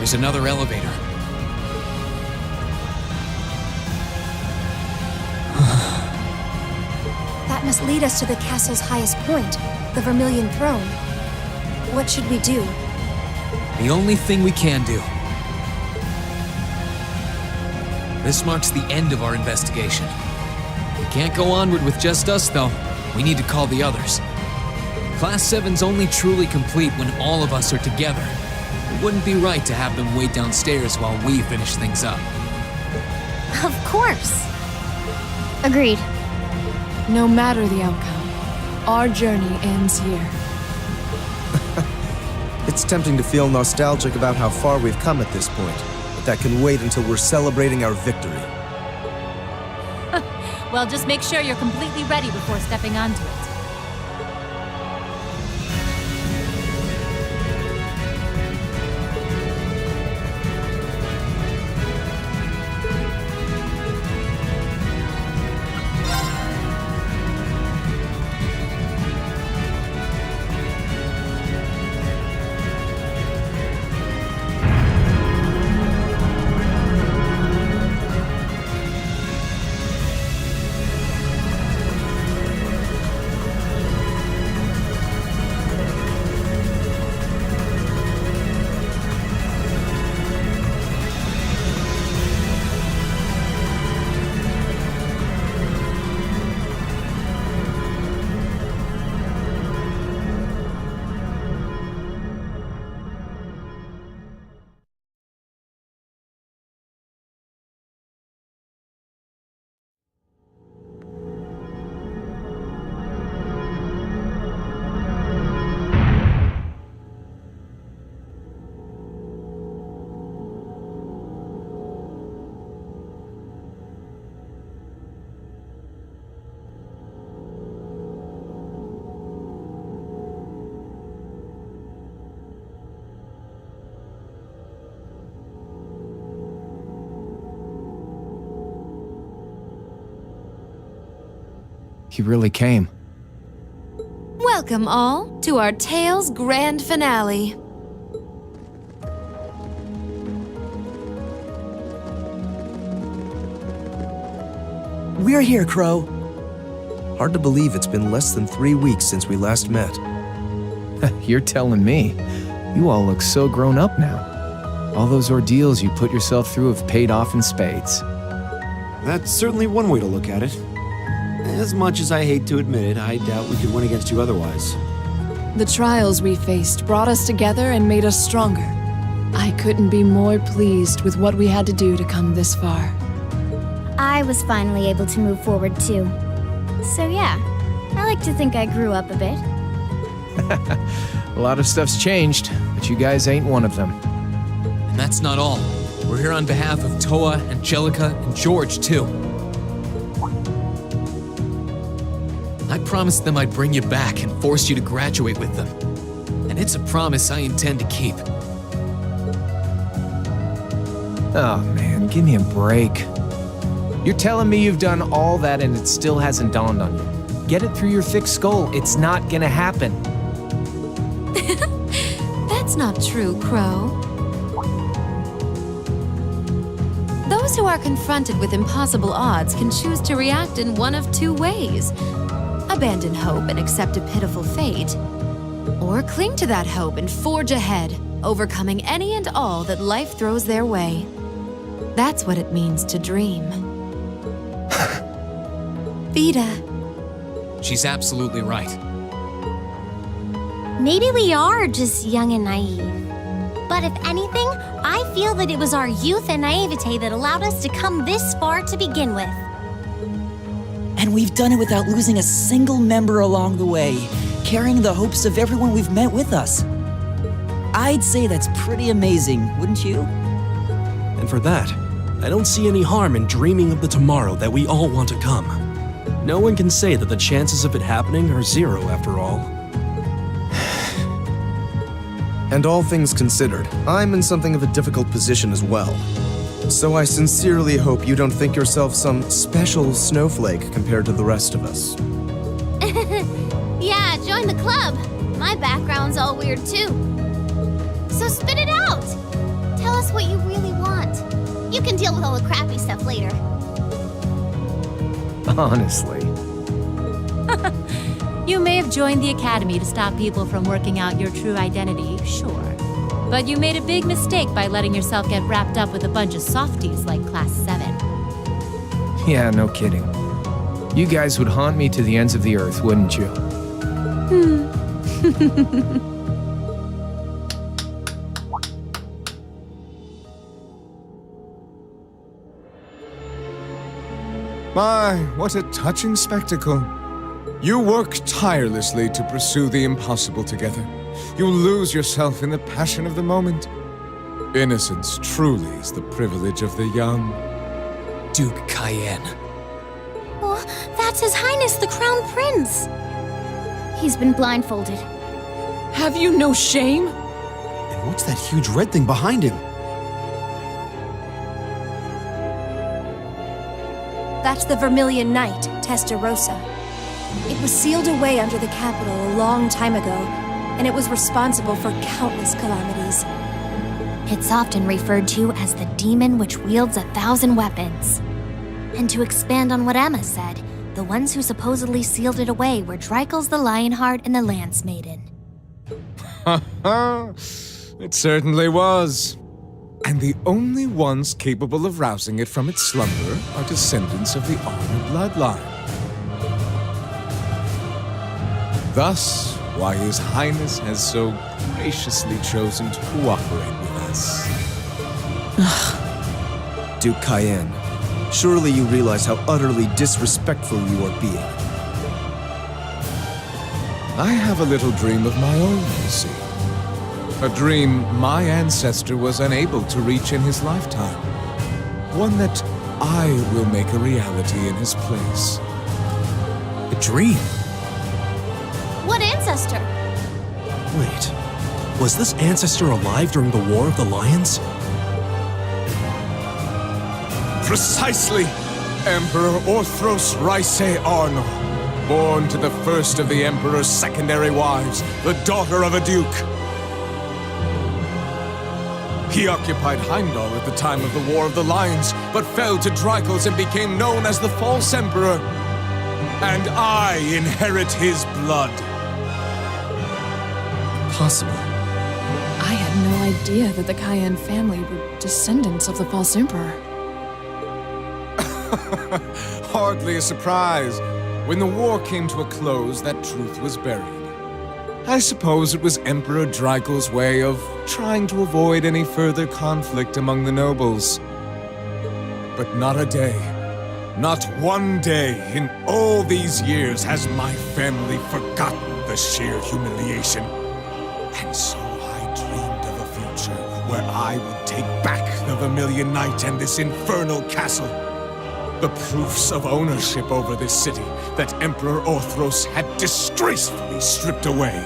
There's another elevator. That must lead us to the castle's highest point, the Vermillion throne. What should we do? The only thing we can do. This marks the end of our investigation. We can't go onward with just us, though. We need to call the others. Class 7's only truly complete when all of us are together. It wouldn't be right to have them wait downstairs while we finish things up. Of course. Agreed. No matter the outcome, our journey ends here. It's tempting to feel nostalgic about how far we've come at this point, but that can wait until we're celebrating our victory. Well, just make sure you're completely ready before stepping onto it. He really came. Welcome all to our tale's grand finale. We're here, Crow. Hard to believe it's been less than 3 weeks since we last met. You're telling me. You all look so grown up now. All those ordeals you put yourself through have paid off in spades. That's certainly one way to look at it. As much as I hate to admit it, I doubt we could win against you otherwise. The trials we faced brought us together and made us stronger. I couldn't be more pleased with what we had to do to come this far. I was finally able to move forward too. So yeah, I like to think I grew up a bit. A lot of stuff's changed, but you guys ain't one of them. And that's not all. We're here on behalf of Toa, Angelica, and George, too. I promised them I'd bring you back and force you to graduate with them. And it's a promise I intend to keep. Oh man, give me a break. You're telling me you've done all that and it still hasn't dawned on you. Get it through your thick skull, it's not gonna happen. That's not true, Crow. Those who are confronted with impossible odds can choose to react in one of two ways. Abandon hope and accept a pitiful fate, or cling to that hope and forge ahead, overcoming any and all that life throws their way. That's what it means to dream. Vida. She's absolutely right. Maybe we are just young and naive. But if anything, I feel that it was our youth and naivete that allowed us to come this far to begin with. And we've done it without losing a single member along the way, carrying the hopes of everyone we've met with us. I'd say that's pretty amazing, wouldn't you? And for that, I don't see any harm in dreaming of the tomorrow that we all want to come. No one can say that the chances of it happening are zero after all. And all things considered, I'm in something of a difficult position as well. So I sincerely hope you don't think yourself some special snowflake compared to the rest of us. Yeah, join the club. My background's all weird too. So spit it out! Tell us us what you really want. You can deal with all the crappy stuff later. Honestly. You may have joined the Academy to stop people from working out your true identity, sure. But you made a big mistake by letting yourself get wrapped up with a bunch of softies like Class 7. Yeah, no kidding. You guys would haunt me to the ends of the earth, wouldn't you? My, what a touching spectacle. You work tirelessly to pursue the impossible together. You lose yourself in the passion of the moment. Innocence truly is the privilege of the young. Duke Cayenne. Oh, that's His Highness the Crown Prince. He's been blindfolded. Have you no shame? And what's that huge red thing behind him? That's the Vermillion Knight, Testarossa. It was sealed away under the capital a long time ago, and it was responsible for countless calamities. It's often referred to as the demon which wields 1,000 weapons. And to expand on what Emma said, the ones who supposedly sealed it away were Dreikel's the Lionheart and the Lance Maiden. Ha ha! It certainly was. And the only ones capable of rousing it from its slumber are descendants of the Honor bloodline. Thus, why His Highness has so graciously chosen to cooperate with us. Duke Cayenne, surely you realize how utterly disrespectful you are being. I have a little dream of my own, you see. A dream my ancestor was unable to reach in his lifetime. One that I will make a reality in his place. A dream? What ancestor? Wait, was this ancestor alive during the War of the Lions? Precisely! Emperor Orthros Raise Arno, born to the first of the Emperor's secondary wives, the daughter of a duke. He occupied Heimdall at the time of the War of the Lions, but fell to Dreikel's and became known as the False Emperor. And I inherit his blood. Possible. I had no idea that the Cayenne family were descendants of the False Emperor. Hardly a surprise. When the war came to a close, that truth was buried. I suppose it was Emperor Dreikel's way of trying to avoid any further conflict among the nobles. But not a day, not one day in all these years has my family forgotten the sheer humiliation. And so I dreamed of a future where I would take back the Vermillion Knight and this infernal castle. The proofs of ownership over this city that Emperor Orthros had disgracefully stripped away.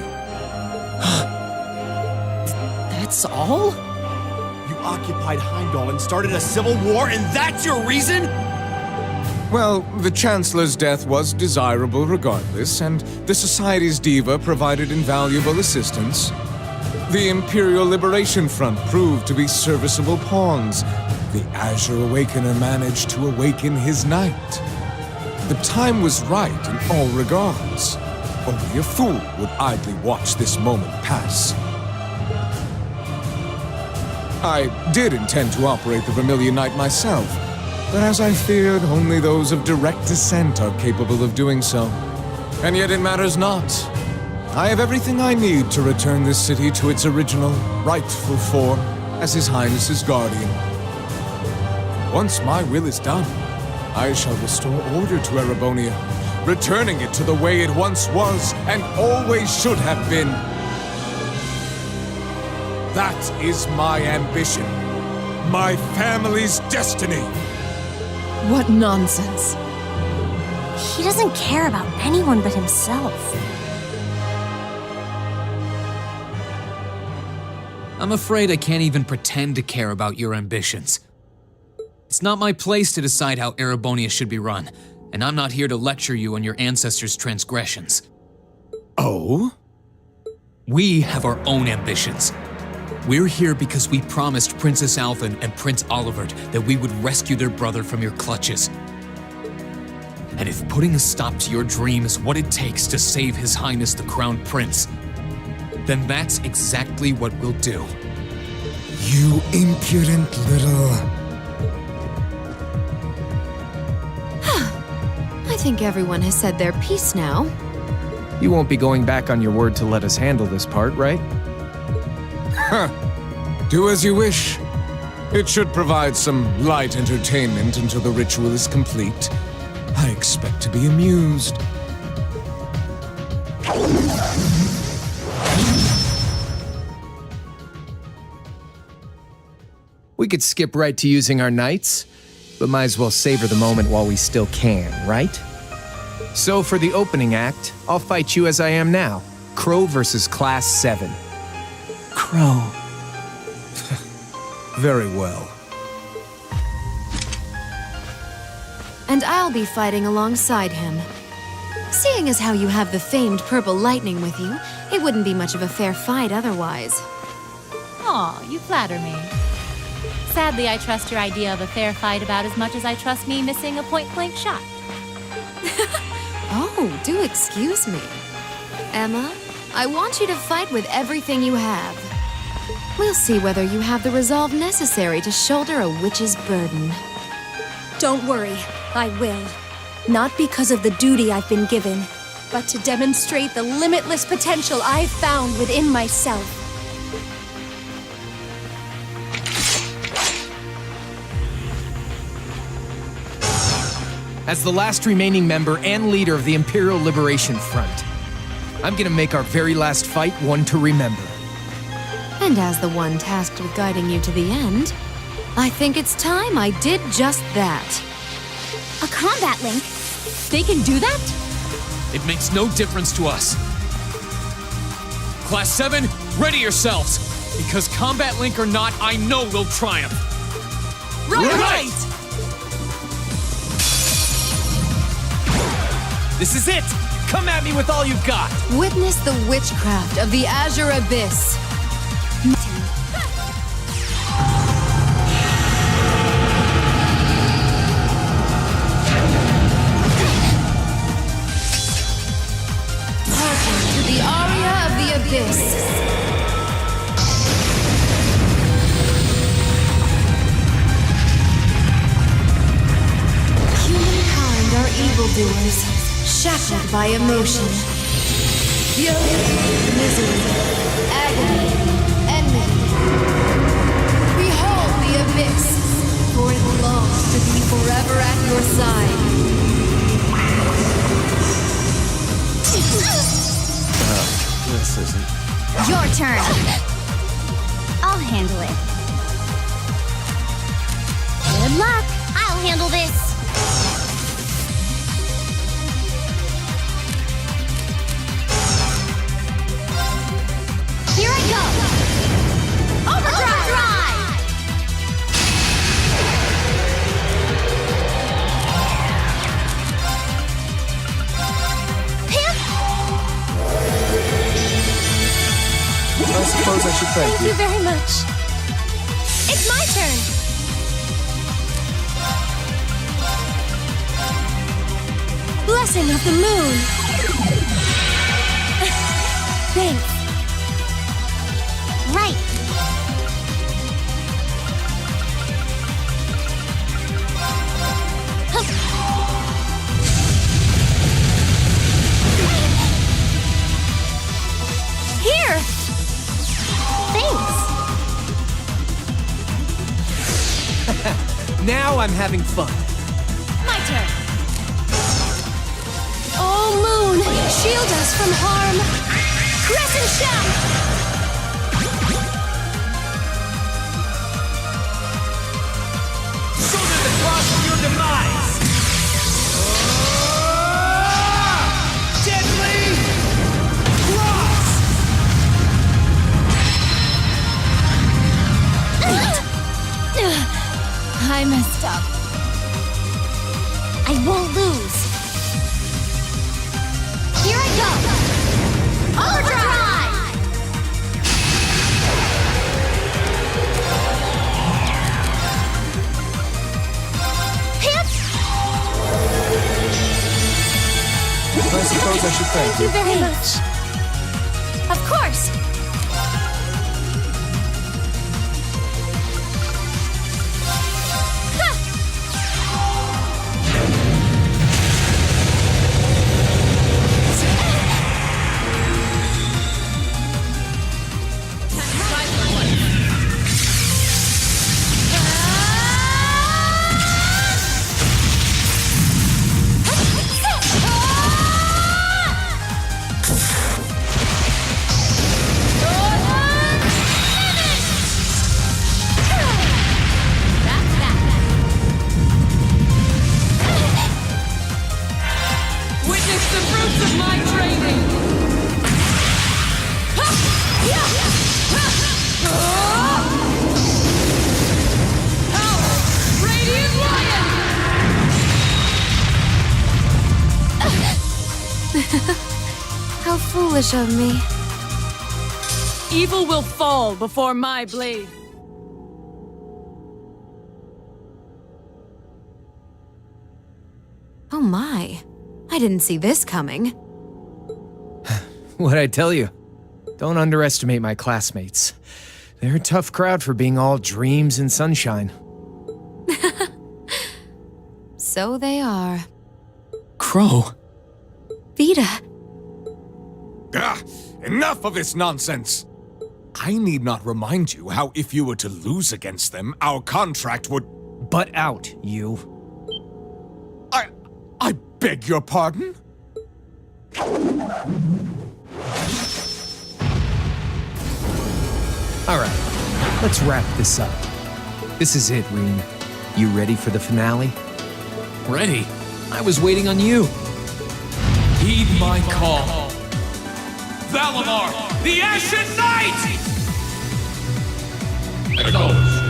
That's all? You occupied Heimdall and started a civil war, and that's your reason? Well, the Chancellor's death was desirable regardless, and the Society's diva provided invaluable assistance. The Imperial Liberation Front proved to be serviceable pawns. The Azure Awakener managed to awaken his knight. The time was right in all regards. Only a fool would idly watch this moment pass. I did intend to operate the Vermillion Knight myself, but as I feared, only those of direct descent are capable of doing so. And yet it matters not. I have everything I need to return this city to its original, rightful form as His Highness's guardian. Once my will is done, I shall restore order to Erebonia, returning it to the way it once was and always should have been. That is my ambition, my family's destiny. What nonsense. He doesn't care about anyone but himself. I'm afraid I can't even pretend to care about your ambitions. It's not my place to decide how Erebonia should be run, and I'm not here to lecture you on your ancestors' transgressions. Oh? We have our own ambitions. We're here because we promised Princess Alvin and Prince Olivert that we would rescue their brother from your clutches. And if putting a stop to your dream is what it takes to save His Highness the Crown Prince, then that's exactly what we'll do. You impudent little... I think everyone has said their piece now. You won't be going back on your word to let us handle this part, right? Do as you wish. It should provide some light entertainment until the ritual is complete. I expect to be amused. We could skip right to using our knights, but might as well savor the moment while we still can, right? So for the opening act, I'll fight you as I am now. Crow versus Class 7. Crow. Very well. And I'll be fighting alongside him. Seeing as how you have the famed purple lightning with you, it wouldn't be much of a fair fight otherwise. Aw, you flatter me. Sadly, I trust your idea of a fair fight about as much as I trust me missing a point-blank shot. Oh, do excuse me. Emma, I want you to fight with everything you have. We'll see whether you have the resolve necessary to shoulder a witch's burden. Don't worry, I will. Not because of the duty I've been given, but to demonstrate the limitless potential I've found within myself. As the last remaining member and leader of the Imperial Liberation Front, I'm gonna make our very last fight one to remember. And as the one tasked with guiding you to the end, I think it's time I did just that. A combat link? They can do that? It makes no difference to us. Class 7, ready yourselves! Because combat link or not, I know we'll triumph! Right! This is it! Come at me with all you've got! Witness the witchcraft of the Azure Abyss. Hearken to the aria of the Abyss. Humankind are evildoers, shackled by emotion. Fury, misery, agony, enmity. Behold the abyss, for it longs to be forever at your side. This isn't... Your turn. I'll handle it. Good luck. I'll handle this. Here I go! Overdrive! I suppose I should thank Thank you very much. It's my turn. Blessing of the moon. Thanks. Right. Here! Thanks. Now I'm having fun. My turn. Oh, moon, shield us from harm. Crescent shell! Shoulder the cross of your demise! Deadly cross! I messed up. I won't lose. Here I go! Overdrive! I suppose I should thank you. Thank you very much. Of course. How foolish of me. Evil will fall before my blade. Oh my. I didn't see this coming. What'd I tell you? Don't underestimate my classmates. They're a tough crowd for being all dreams and sunshine. So they are. Crow. Vita. Ah, enough of this nonsense! I need not remind you how if you were to lose against them, our contract would... Butt out, you. I beg your pardon? Alright, let's wrap this up. This is it, Reen. You ready for the finale? Ready? I was waiting on you. Heed my call. Valimar, the Ashen Knight! Acknowledged.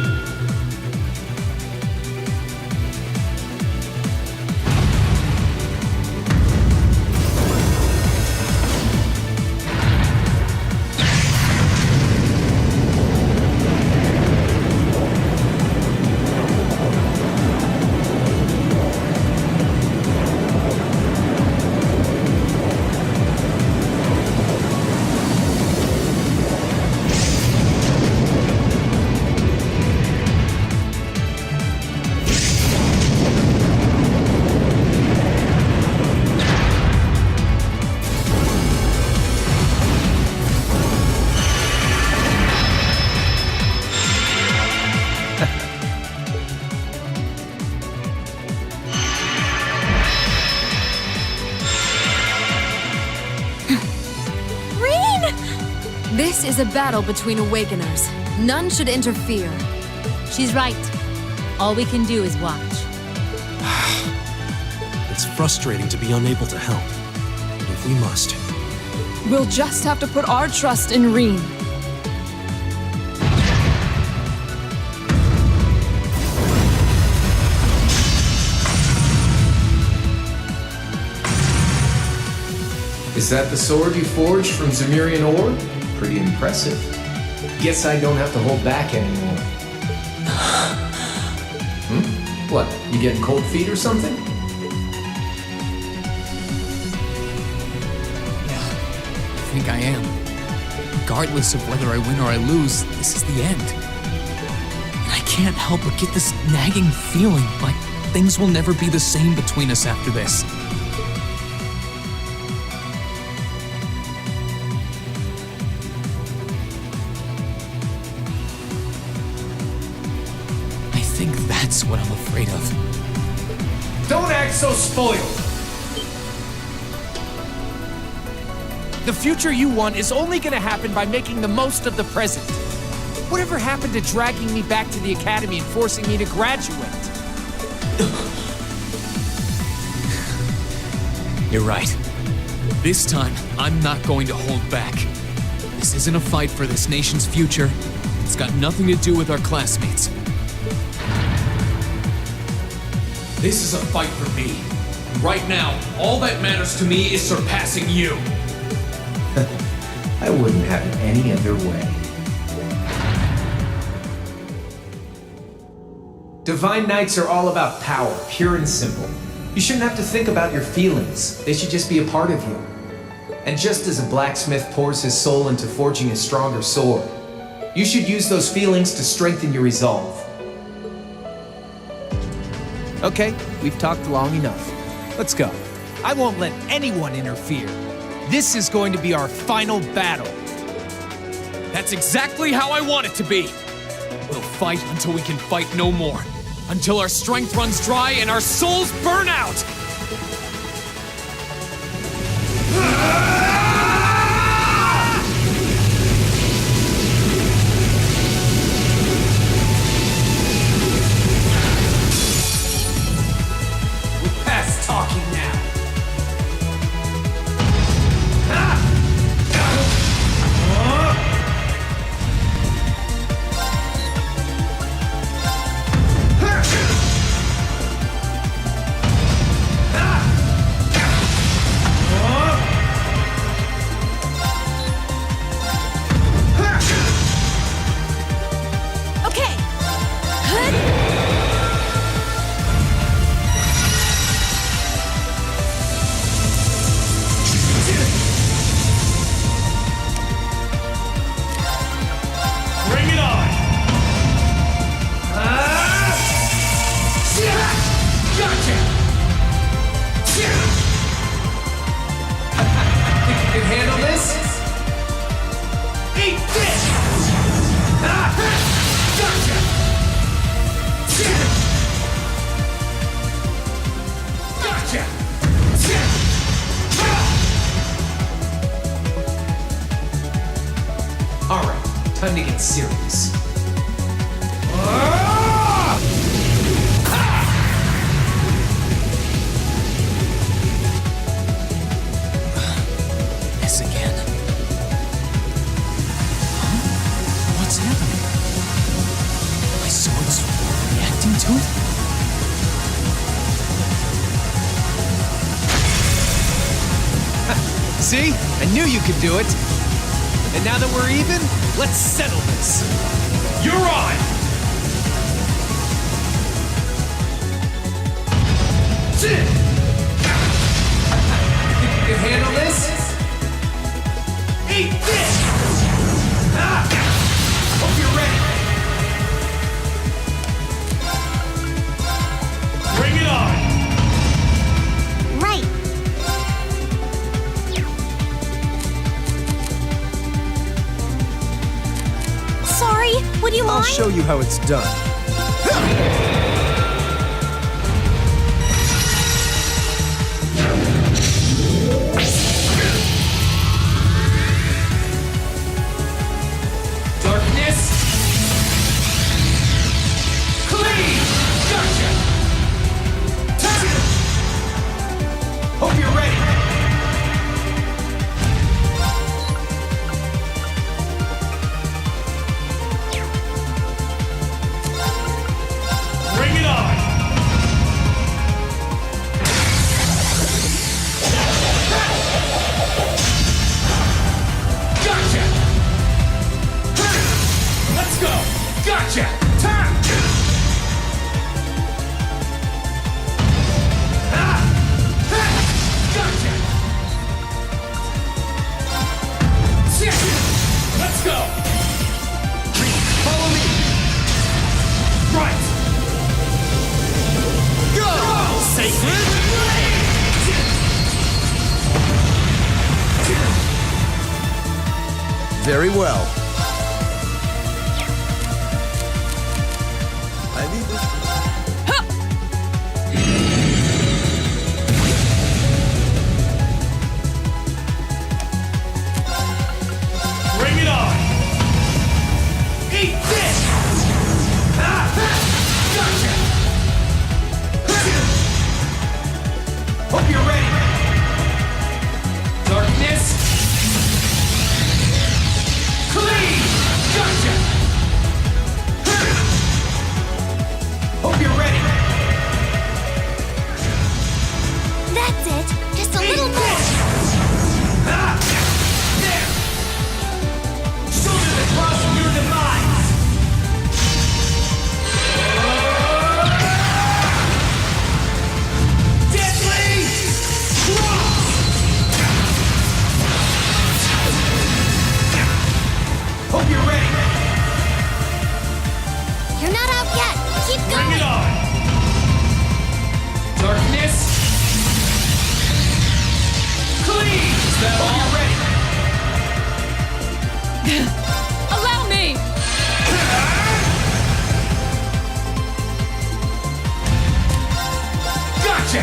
This is a battle between Awakeners. None should interfere. She's right. All we can do is watch. It's frustrating to be unable to help. But if we must, We'll just have to put our trust in Reen. Is that the sword you forged from Zemurian ore? Pretty impressive. Guess I don't have to hold back anymore. What, you getting cold feet or something? Yeah, I think I am. Regardless of whether I win or I lose, this is the end. And I can't help but get this nagging feeling like things will never be the same between us after this. I think that's what I'm afraid of. Don't act so spoiled! The future you want is only gonna happen by making the most of the present. Whatever happened to dragging me back to the academy and forcing me to graduate? You're right. This time, I'm not going to hold back. This isn't a fight for this nation's future. It's got nothing to do with our classmates. This is a fight for me. Right now, all that matters to me is surpassing you. I wouldn't have it any other way. Divine Knights are all about power, pure and simple. You shouldn't have to think about your feelings. They should just be a part of you. And just as a blacksmith pours his soul into forging a stronger sword, you should use those feelings to strengthen your resolve. Okay, we've talked long enough. Let's go. I won't let anyone interfere. This is going to be our final battle. That's exactly how I want it to be. We'll fight until we can fight no more. Until our strength runs dry and our souls burn out! We're past talking now. Okay. Bring it on! Gotcha! Think you can handle this? Eat this! Gotcha! Gotcha! All right, time to get serious. This again. What's happening? My sword's reacting to it? See? I knew you could do it. And now that we're even, let's settle this. You're on! Think you can handle this? Eat this! Hope you're ready. Bring it on! Right. Sorry, would you I'll mind? show you how it's done. Darkness! Clean! Gotcha! Hope you're ready. Bring it on! Gotcha! Let's go! Gotcha! Time! Gotcha! Let's go! Follow me! Right! Go! Sacred Blade! Very well. I leave this. Bring it on! Eat this! Gotcha! Hope you're ready! Darkness! Clear! that all? Allow me! Gotcha!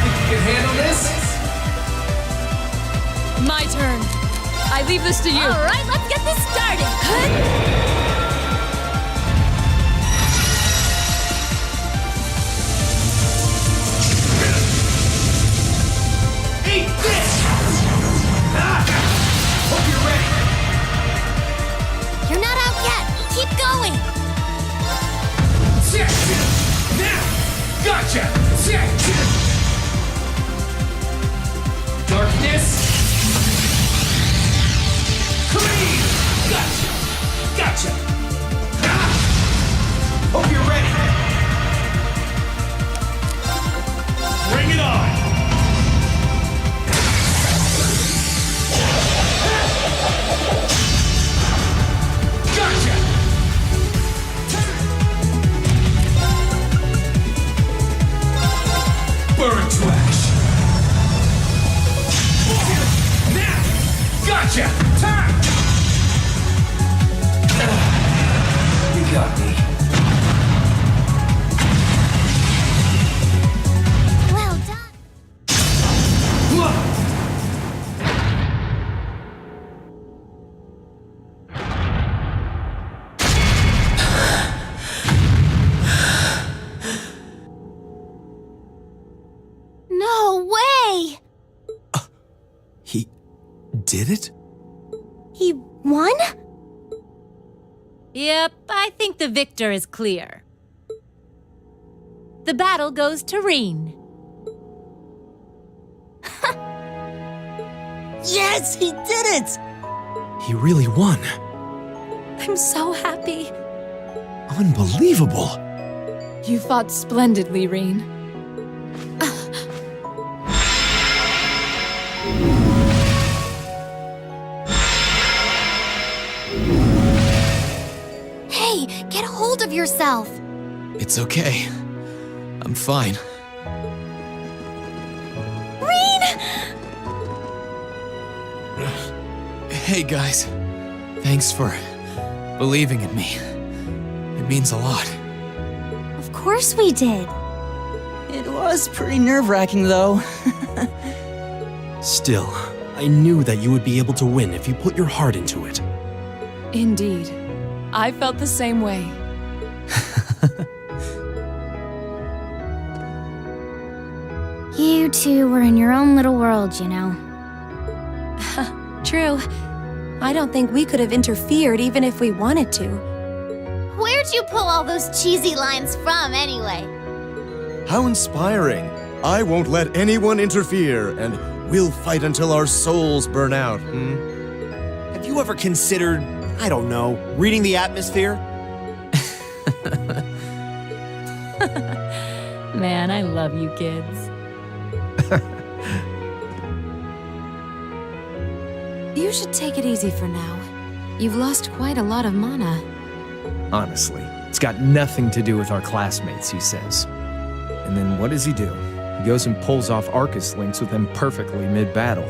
Think you can handle this? My turn. I leave this to you. All right, let's get this started. Eat this! Hope you're ready. You're not out yet. Keep going. Now! Gotcha! Darkness! Clean! Gotcha! Hope you're ready. Bring it on! Gotcha! Burn to ash! Now! Gotcha! Time! You got me. Well done. No way! He did it? He won? Yep, I think the victor is clear. The battle goes to Reen. Yes, he did it! He really won. I'm so happy. Unbelievable. You fought splendidly, Reen. Hey, get a hold of yourself. It's okay. I'm fine. Reen! Hey guys, thanks for believing in me. It means a lot. Of course we did. It was pretty nerve-wracking, though. Still, I knew that you would be able to win if you put your heart into it. Indeed. I felt the same way. You two were in your own little world, you know. True. I don't think we could have interfered even if we wanted to. Where'd you pull all those cheesy lines from, anyway? How inspiring. I won't let anyone interfere, and we'll fight until our souls burn out, Have you ever considered, I don't know, reading the atmosphere? Man, I love you kids. You should take it easy for now. You've lost quite a lot of mana. Honestly, it's got nothing to do with our classmates, he says. And then what does he do? He goes and pulls off Arcus links with them perfectly mid-battle.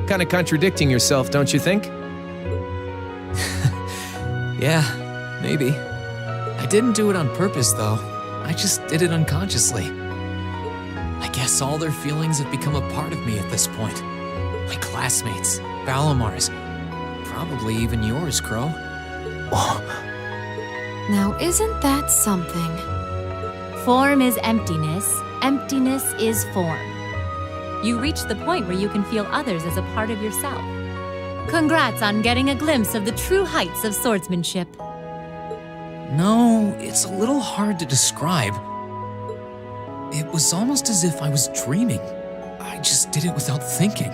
Kind of contradicting yourself, don't you think? Yeah, maybe. I didn't do it on purpose, though. I just did it unconsciously. I guess all their feelings have become a part of me at this point. My classmates, Valamar's, probably even yours, Crow. Now, isn't that something? Form is emptiness. Emptiness is form. You reach the point where you can feel others as a part of yourself. Congrats on getting a glimpse of the true heights of swordsmanship. No, it's a little hard to describe. It was almost as if I was dreaming. I just did it without thinking.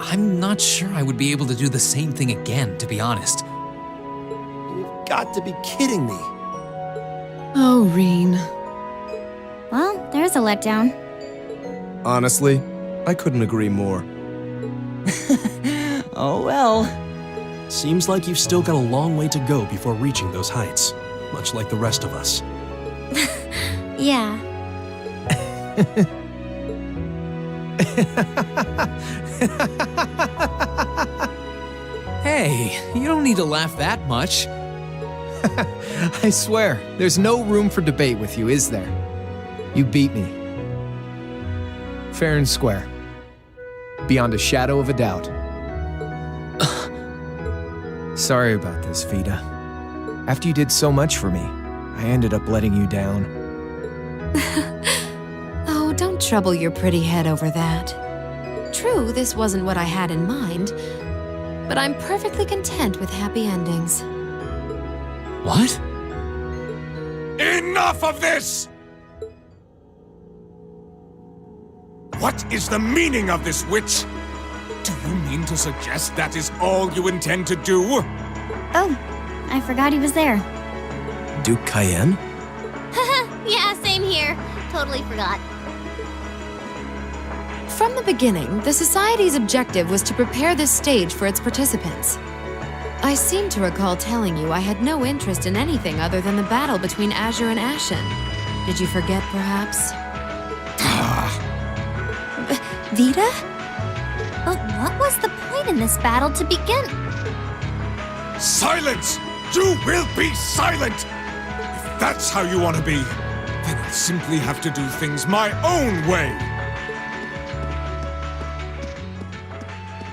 I'm not sure I would be able to do the same thing again, to be honest. You've got to be kidding me. Oh, Reen. Well, there's a letdown. Honestly, I couldn't agree more. Oh well. Seems like you've still got a long way to go before reaching those heights, much like the rest of us. Yeah. Hey, you don't need to laugh that much. I swear, there's no room for debate with you, is there? You beat me. Fair and square. Beyond a shadow of a doubt. Sorry about this, Vida. After you did so much for me, I ended up letting you down. Oh, don't trouble your pretty head over that. True, this wasn't what I had in mind, but I'm perfectly content with happy endings. What? Enough of this! What is the meaning of this, witch? Do you mean to suggest that is all you intend to do? Oh, I forgot he was there. Duke Cayenne? Yeah, same here. Totally forgot. From the beginning, the Society's objective was to prepare this stage for its participants. I seem to recall telling you I had no interest in anything other than the battle between Azure and Ashen. Did you forget, perhaps? Vida? But what was the point in this battle to begin? Silence! You will be silent! If that's how you want to be, then I'll simply have to do things my own way!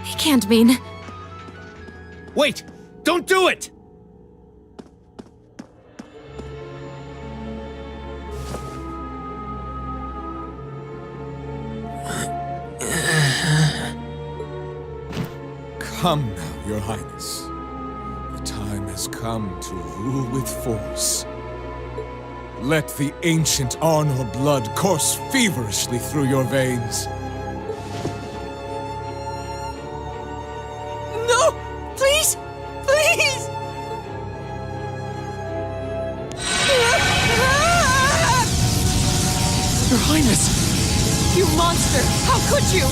He can't mean... Wait! Don't do it! Come now, Your Highness. The time has come to rule with force. Let the ancient Arnor blood course feverishly through your veins. No! Please! Please! Your Highness! You monster! How could you?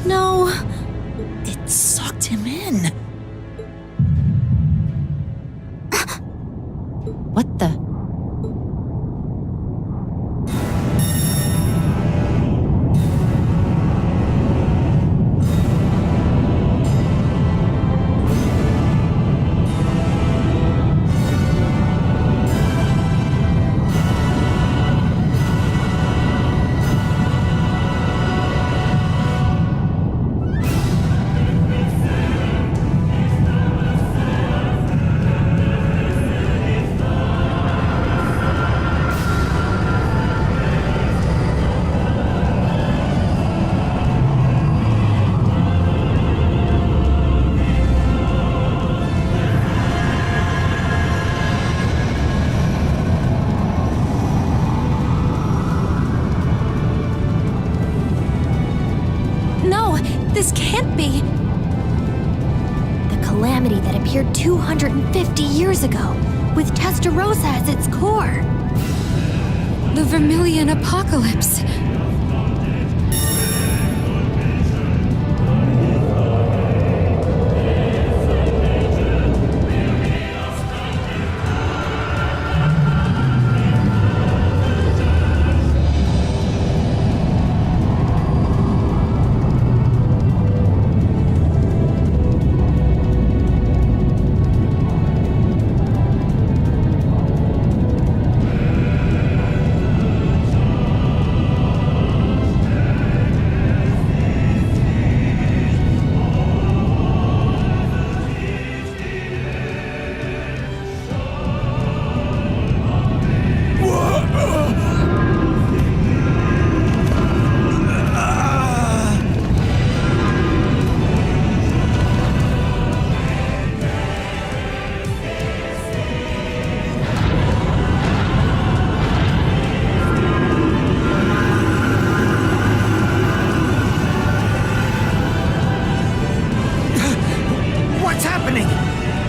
No. It sucked him in. What the? This can't be. The calamity that appeared 250 years ago, with Testarossa as its core. The Vermillion Apocalypse.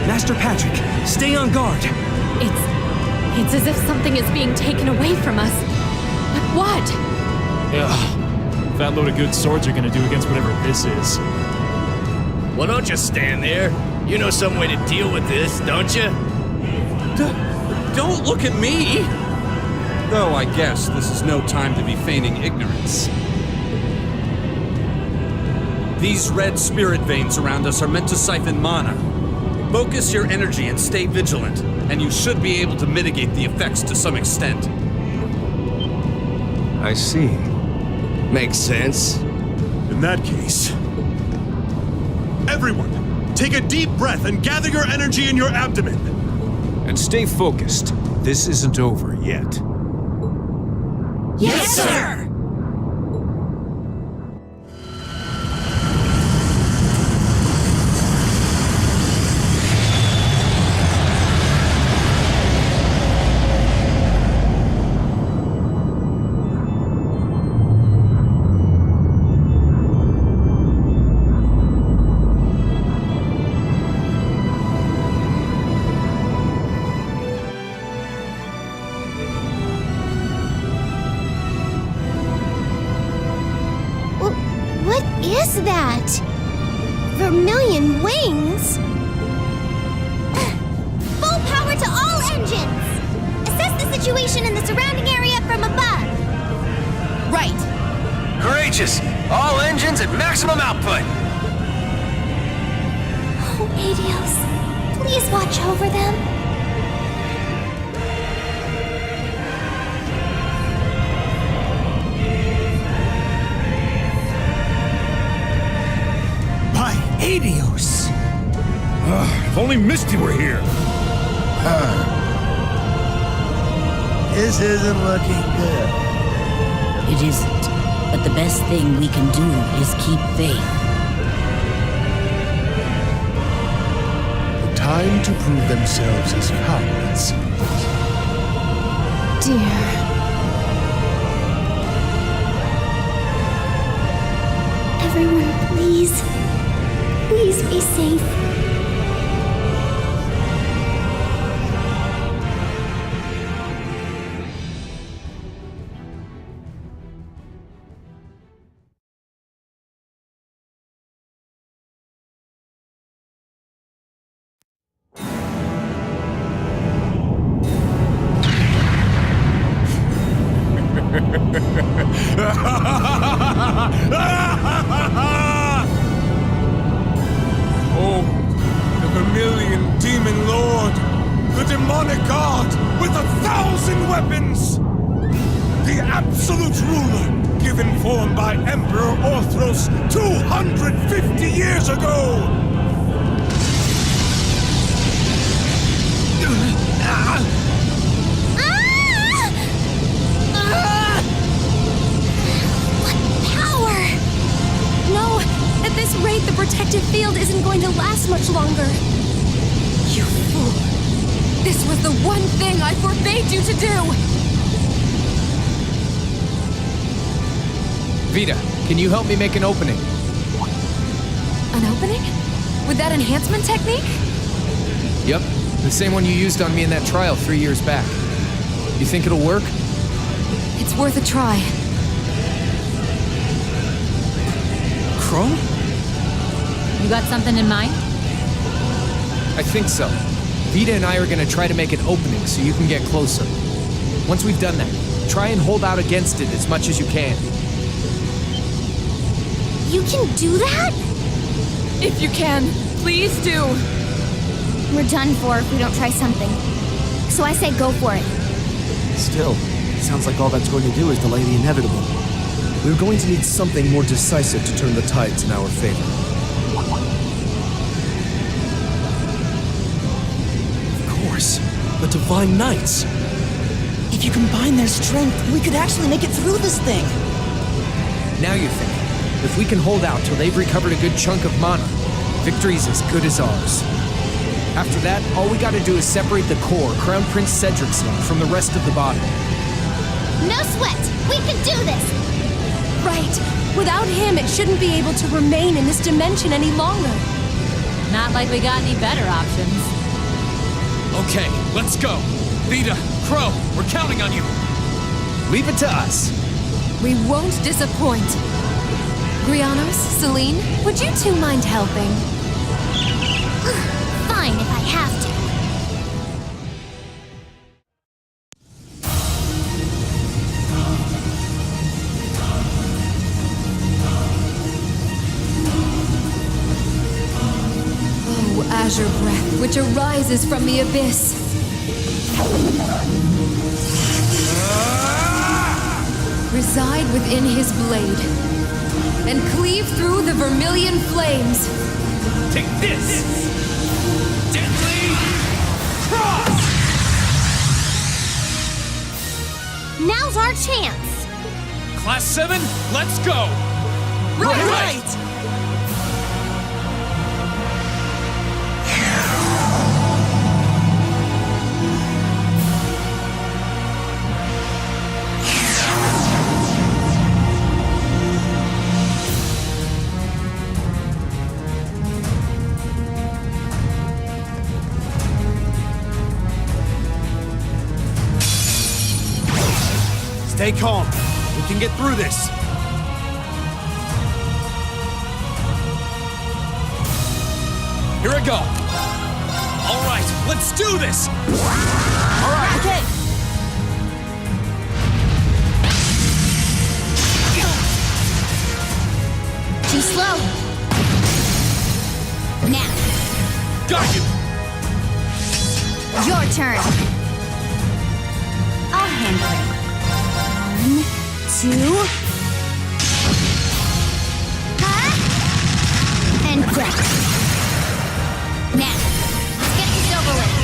Master Patrick, stay on guard. It's as if something is being taken away from us. But what? Ugh. That load of good swords are gonna do against whatever this is. Well, don't just stand there. You know some way to deal with this, don't you? Don't look at me! Though I guess this is no time to be feigning ignorance. These red spirit veins around us are meant to siphon mana. Focus your energy and stay vigilant, and you should be able to mitigate the effects to some extent. I see. Makes sense. In that case, everyone, take a deep breath and gather your energy in your abdomen. And stay focused. This isn't over yet. Yes, sir! What is that? Vermillion wings? Full power to all engines! Assess the situation in the surrounding area from above. Right. Courageous! All engines at maximum output! Oh, Adios, please watch over them. Adios! If only Misty were here. This isn't looking good. It isn't. But the best thing we can do is keep faith. The time to prove themselves has come, it seems. Dear. Everyone, please. Please be safe. Oh, the vermillion demon lord, the demonic god with 1,000 weapons! The absolute ruler, given form by Emperor Orthros 250 years ago! At this rate, the protective field isn't going to last much longer. You fool. This was the one thing I forbade you to do! Vita, can you help me make an opening? An opening? With that enhancement technique? Yep, the same one you used on me in that trial 3 years back. You think it'll work? It's worth a try. Crow? You got something in mind? I think so. Vita and I are gonna try to make an opening so you can get closer. Once we've done that, try and hold out against it as much as you can. You can do that? If you can, please do. We're done for if we don't try something. So I say go for it. Still, it sounds like all that's going to do is delay the inevitable. We're going to need something more decisive to turn the tides in our favor. Of course, the Divine Knights. If you combine their strength, we could actually make it through this thing. Now you think. If we can hold out till they've recovered a good chunk of mana, victory's as good as ours. After that, all we gotta do is separate the core, Crown Prince Cedric's from the rest of the body. No sweat! We can do this! Right. Without him, it shouldn't be able to remain in this dimension any longer. Not like we got any better options. Okay, let's go. Vita, Crow, we're counting on you. Leave it to us. We won't disappoint. Grianos, Celine, would you two mind helping? Fine if I have to. Oh, azure breath, which arises from the abyss. Reside within his blade, and cleave through the vermillion flames. Take this! Deadly Cross! Now's our chance! Class 7, let's go! Right! Stay calm. We can get through this. Here I go! Alright, let's do this! Alright, okay! Too slow. Now, Got you! your turn. I'll handle it. 1, 2... Huh? And grab. Now, let's get this over with.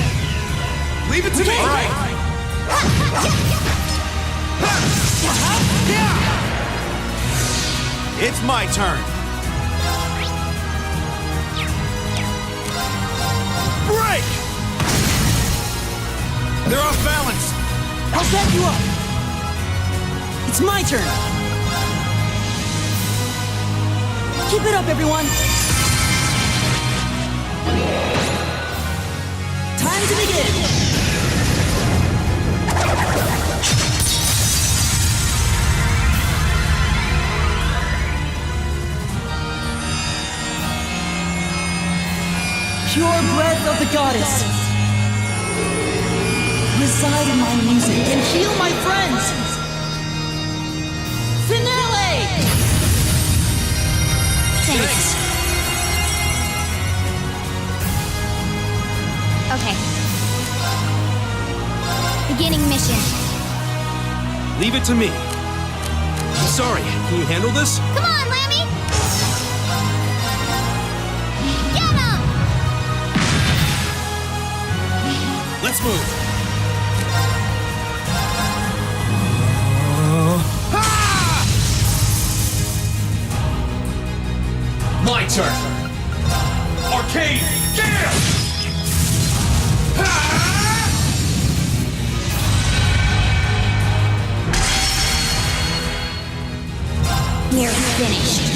Leave it to me! It's my turn. Break! They're off balance. I'll back you up! It's my turn! Keep it up, everyone! Time to begin! Pure breath of the goddess! Reside in my music and heal my friends! Finale! Thanks. Okay. Beginning mission. Leave it to me. Sorry, can you handle this? Come on, Lammy! Get him! Let's move! My turn! Arcane Gale! We're finished.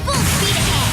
Full speed ahead.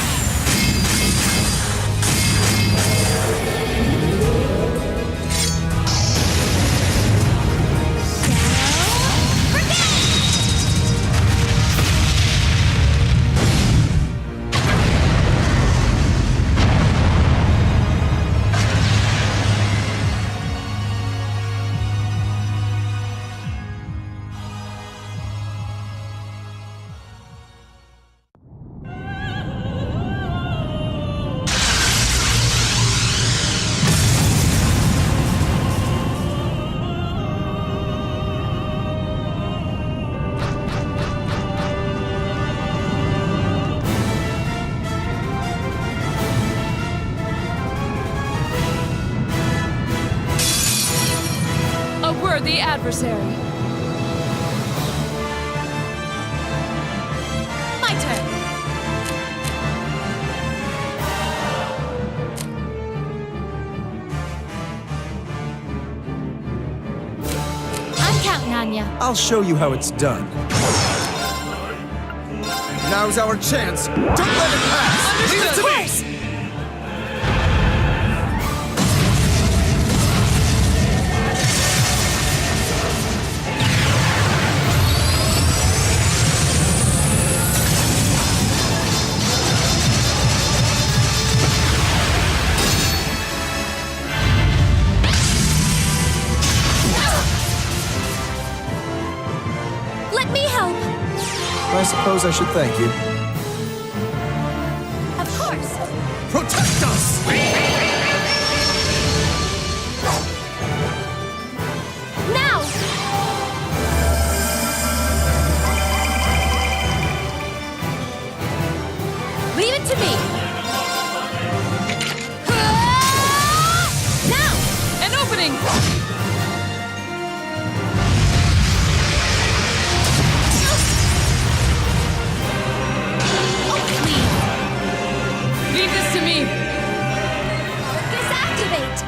The adversary. My turn. I'm counting on ya. I'll show you how it's done. Now's our chance. Don't let it pass. Leave it to me. suppose I should thank you. Of course! Protect us! Now! Leave it to me! Now! An opening! Leave this to me! Disactivate!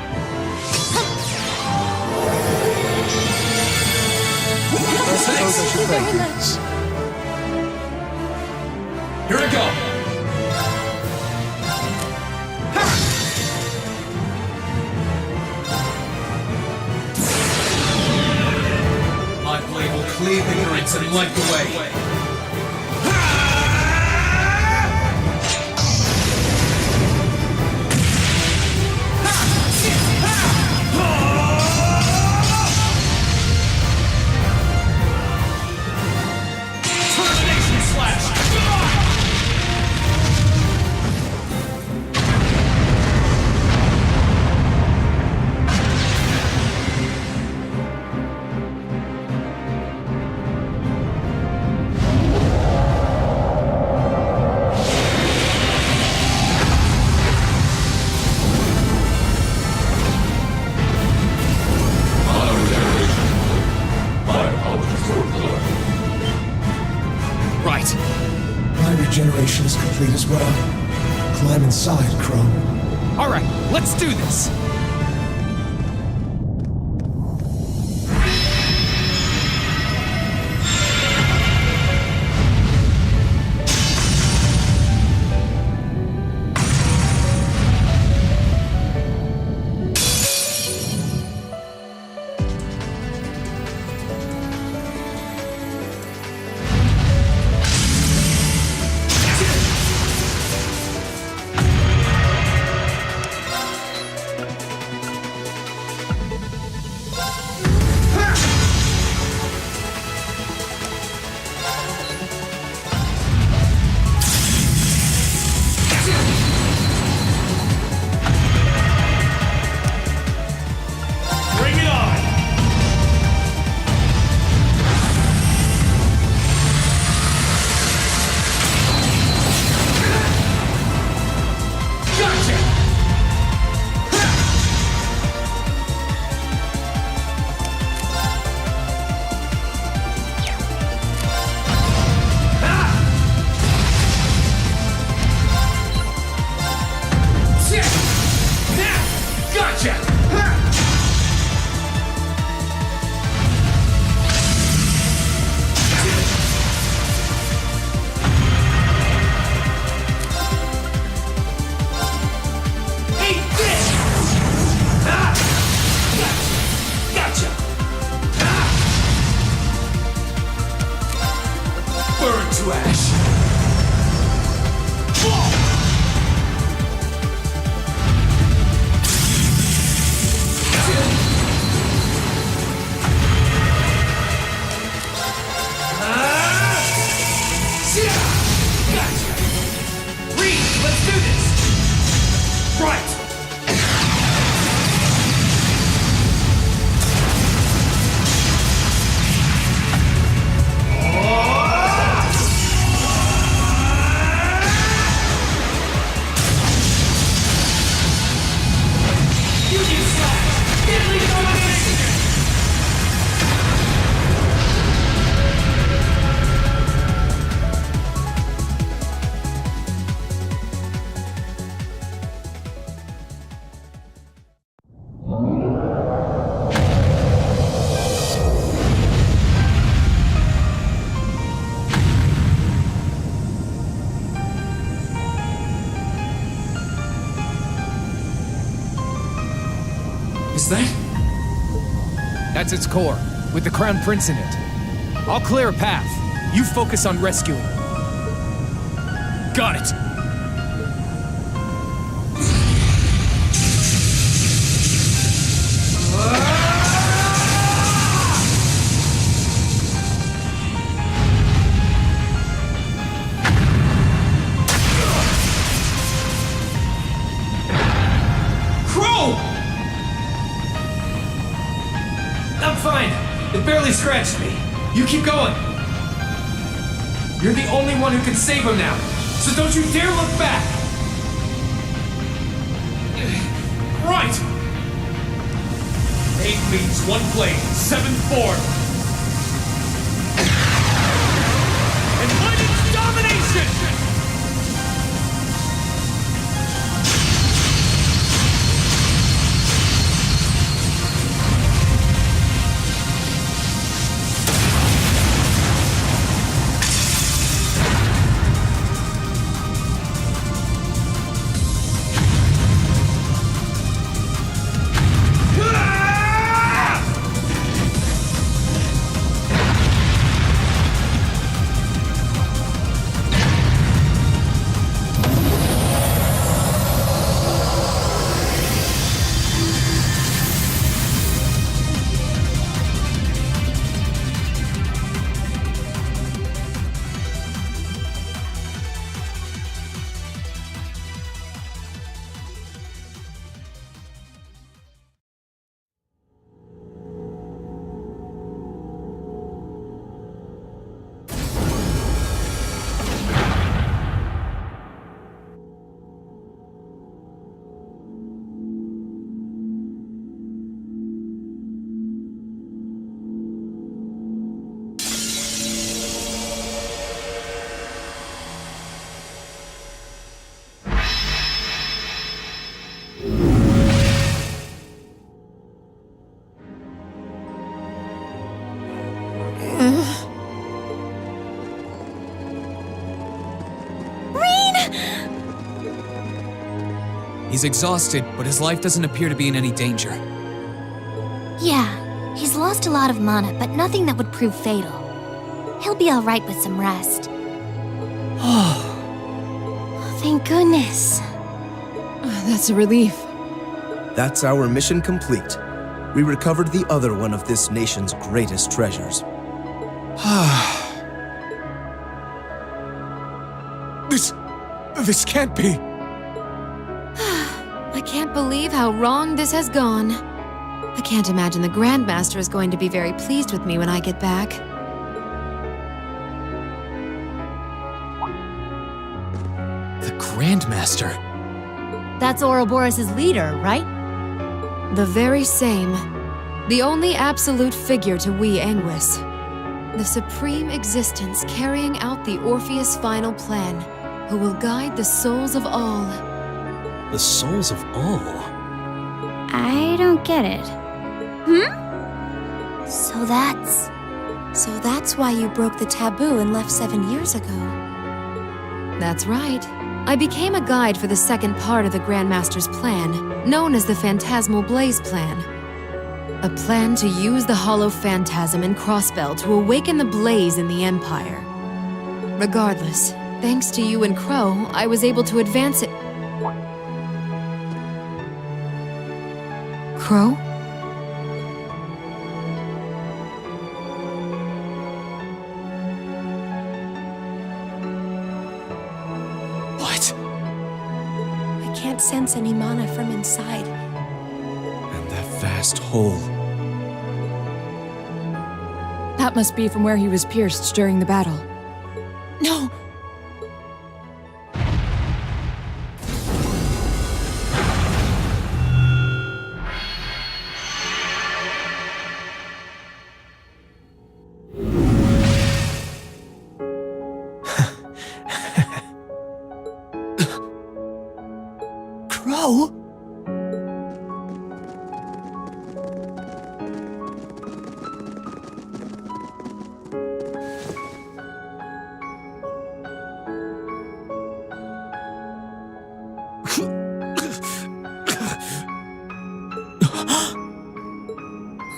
I suppose I should thank you. much. Here we go! My blade will cleave ignorance and light the way. Termination slash! Right. My regeneration is complete as well. Climb inside, Crow. All right, let's do this. Is that? That's its core, with the Crown Prince in it. I'll clear a path. You focus on rescuing. Got it. barely scratched me. You keep going. You're the only one who can save him now, so don't you dare look back! Right! 8 leads, 1 blade, 7th form. And fight its domination! He's exhausted, but his life doesn't appear to be in any danger. Yeah, he's lost a lot of mana, but nothing that would prove fatal. He'll be alright with some rest. Oh, thank goodness. That's a relief. That's our mission complete. We recovered the other one of this nation's greatest treasures. This can't be. I can't believe how wrong this has gone. I can't imagine the Grandmaster is going to be very pleased with me when I get back. The Grandmaster? That's Ouroboros' leader, right? The very same. The only absolute figure to we Anguis. The supreme existence carrying out the Orpheus final plan, who will guide the souls of all. The souls of all? I don't get it. So that's why you broke the taboo and left 7 years ago. That's right. I became a guide for the second part of the Grandmaster's plan, known as the Phantasmal Blaze Plan. A plan to use the Hollow Phantasm and Crossbell to awaken the blaze in the Empire. Regardless, thanks to you and Crow, I was able to advance it. Crow? What? I can't sense any mana from inside. And that vast hole. That must be from where he was pierced during the battle. No! Crow?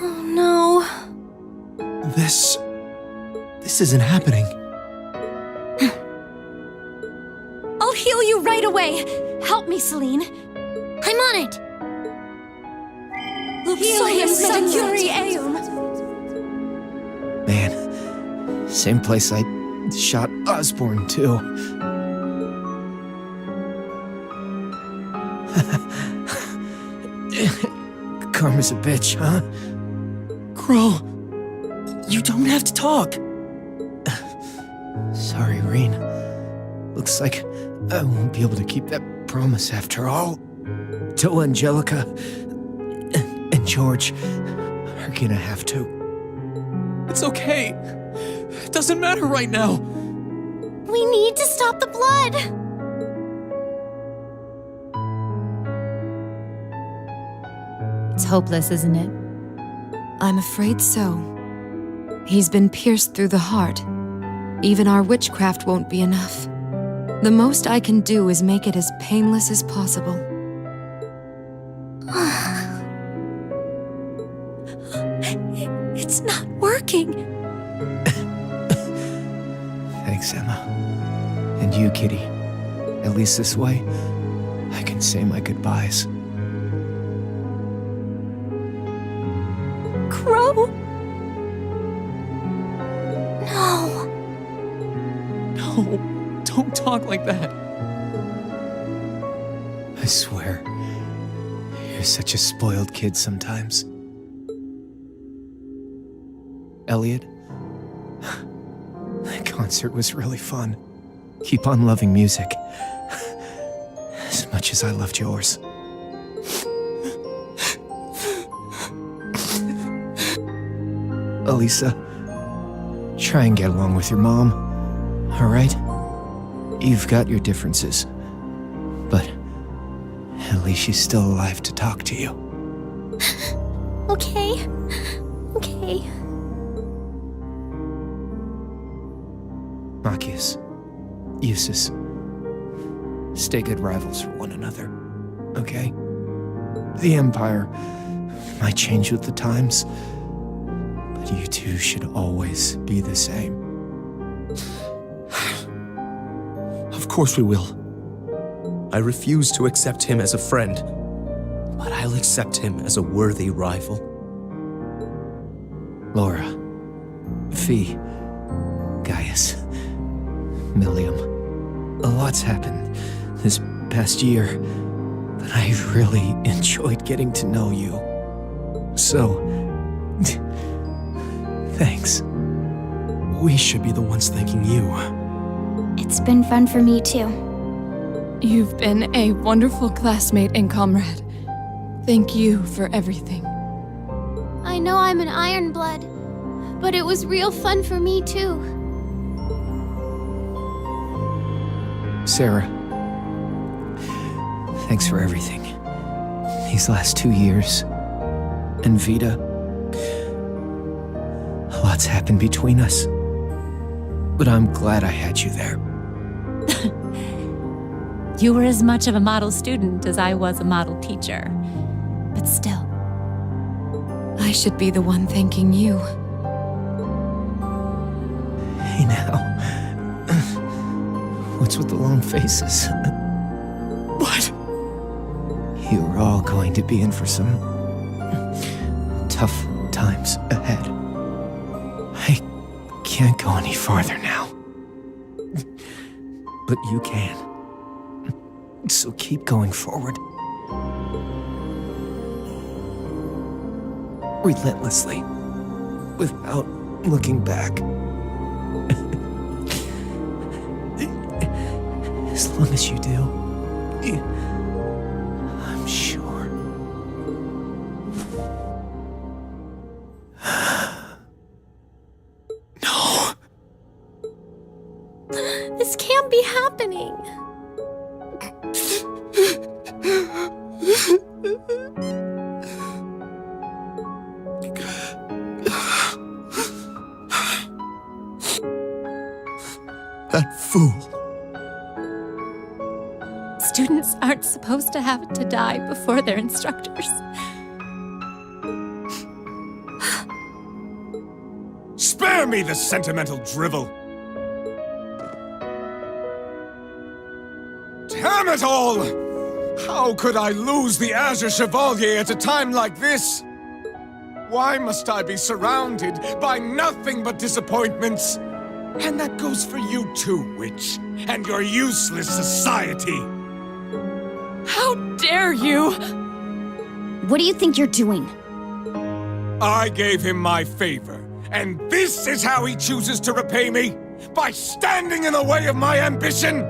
Oh no. This isn't happening. I'll heal you right away. Help me, Celine. I'm on it! Man, same place I shot Osborne, too. Karma's a bitch, huh? Crow, You don't have to talk. Sorry, Reen. Looks like I won't be able to keep that promise after all. Toa, Angelica, and George are gonna have to. It's okay. It doesn't matter right now. We need to stop the blood! It's hopeless, isn't it? I'm afraid so. He's been pierced through the heart. Even our witchcraft won't be enough. The most I can do is make it as painless as possible. It's not working. Thanks, Emma. And you, Kitty. At least this way, I can say my goodbyes. Crow? No, don't talk like that. I swear, you're such a spoiled kid sometimes. Elliot, that concert was really fun. Keep on loving music. As much as I loved yours. Elisa, try and get along with your mom, all right? You've got your differences, but at least she's still alive to talk to you. Okay. Machias, Eustace, stay good rivals for one another, okay? The Empire might change with the times, but you two should always be the same. Of course we will. I refuse to accept him as a friend, but I'll accept him as a worthy rival. Laura, Fee, Gaius, Milliam, a lot's happened this past year, but I've really enjoyed getting to know you. So, thanks. We should be the ones thanking you. It's been fun for me too. You've been a wonderful classmate and comrade. Thank you for everything. I know I'm an Ironblood, but it was real fun for me too. Sarah, thanks for everything. These last 2 years. And Vita, a lot's happened between us. But I'm glad I had you there. You were as much of a model student as I was a model teacher. But still. I should be the one thanking you. Hey now. What's with the long faces? What? You're all going to be in for some tough times ahead. I can't go any farther now. But you can. So keep going forward. Relentlessly. Without looking back. As long as you do, I'm sure. No! This can't be happening. That fool. Students aren't supposed to have to die before their instructors. Spare me the sentimental drivel! Damn it all! How could I lose the Azure Chevalier at a time like this? Why must I be surrounded by nothing but disappointments? And that goes for you too, witch, and your useless society! How dare you! What do you think you're doing? I gave him my favor, And this is how he chooses to repay me? By standing in the way of my ambition?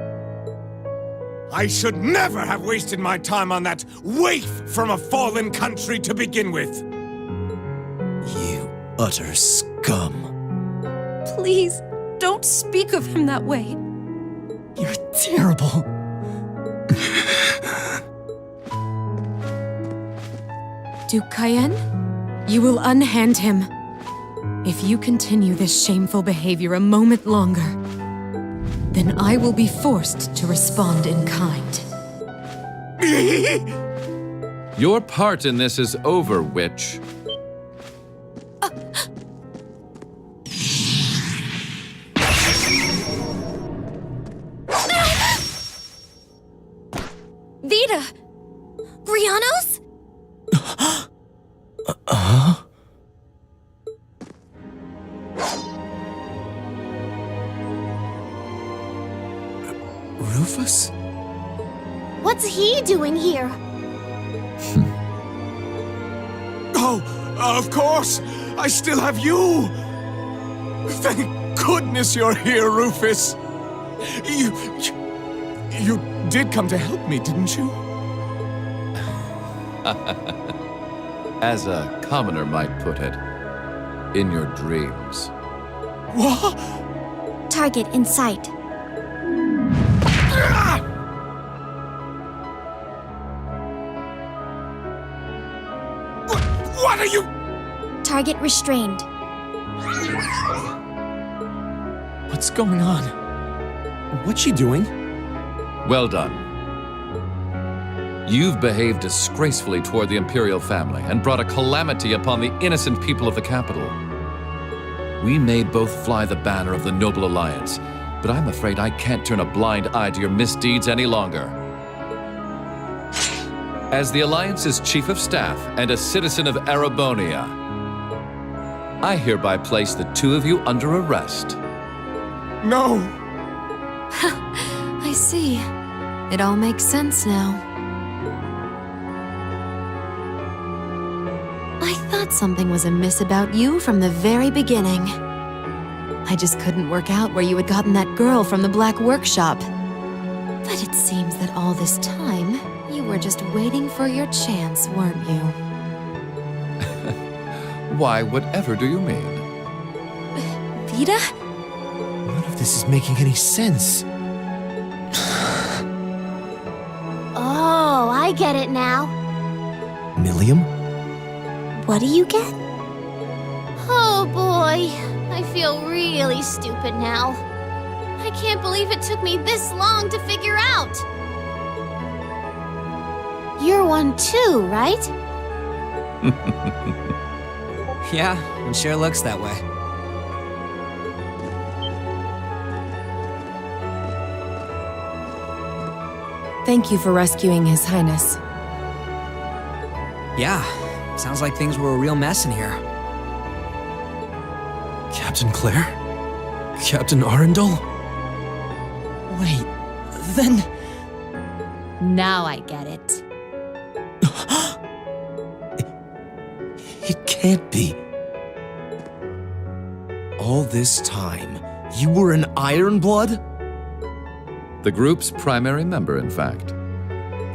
I should never have wasted my time on that waif from a fallen country to begin with. You utter scum. Please, don't speak of him that way. You're terrible. Duke Cayenne, you will unhand him. If you continue this shameful behavior a moment longer, then I will be forced to respond in kind. Your part in this is over, witch. Vita! Brianos? Rufus? What's he doing here? Oh, of course! I still have you! Thank goodness you're here, Rufus! You did come to help me, didn't you? As a commoner might put it, in your dreams. What? Target in sight. What are you? Target restrained. What's going on? What's she doing? Well done. You've behaved disgracefully toward the Imperial family and brought a calamity upon the innocent people of the capital. We may both fly the banner of the Noble Alliance, but I'm afraid I can't turn a blind eye to your misdeeds any longer. As the Alliance's Chief of Staff and a citizen of Erebonia, I hereby place the two of you under arrest. No! I see. It all makes sense now. I thought something was amiss about you from the very beginning. I just couldn't work out where you had gotten that girl from the Black Workshop. But it seems that all this time, you were just waiting for your chance, weren't you? Why, whatever do you mean? Vita? None of this is making any sense. Oh, I get it now. Milliam? What do you get? Oh boy, I feel really stupid now. I can't believe it took me this long to figure out. You're one too, right? Yeah, it sure looks that way. Thank you for rescuing His Highness. Yeah, sounds like things were a real mess in here. Captain Claire? Captain Arundel? Wait, then... Now I get it. It can't be. All this time, you were an Ironblood? The group's primary member, in fact.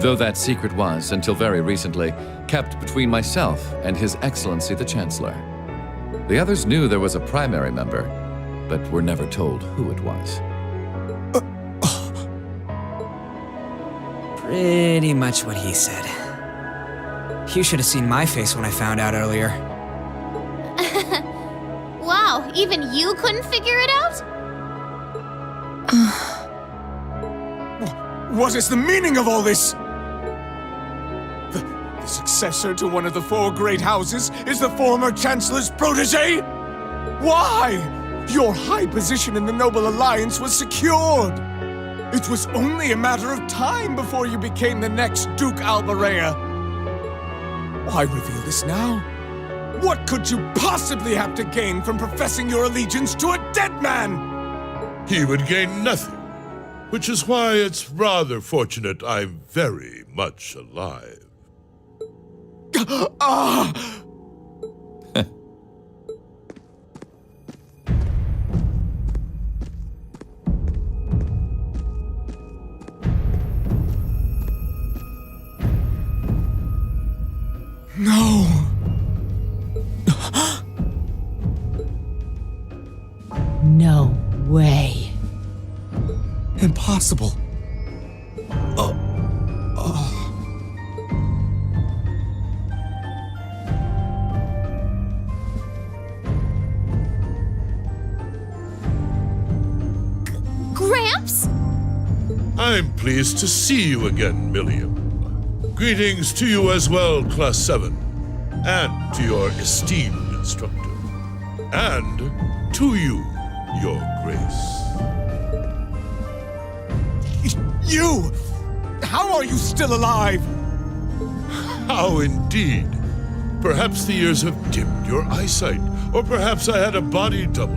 Though that secret was, until very recently, kept between myself and His Excellency the Chancellor. The others knew there was a primary member, but were never told who it was. Pretty much what he said. You should have seen my face when I found out earlier. Wow, even you couldn't figure it out? What is the meaning of all this? The successor to one of the four great houses is the former Chancellor's protege? Why? Your high position in the Noble Alliance was secured. It was only a matter of time before you became the next Duke Albarea. Why reveal this now? What could you possibly have to gain from professing your allegiance to a dead man? He would gain nothing, which is why it's rather fortunate I'm very much alive. No! No way. Impossible. Gramps? I'm pleased to see you again, Milliam. Greetings to you as well, Class 7, and to your esteemed instructor, and to you, Your Grace. You! How are you still alive? How indeed. Perhaps the years have dimmed your eyesight, or perhaps I had a body double.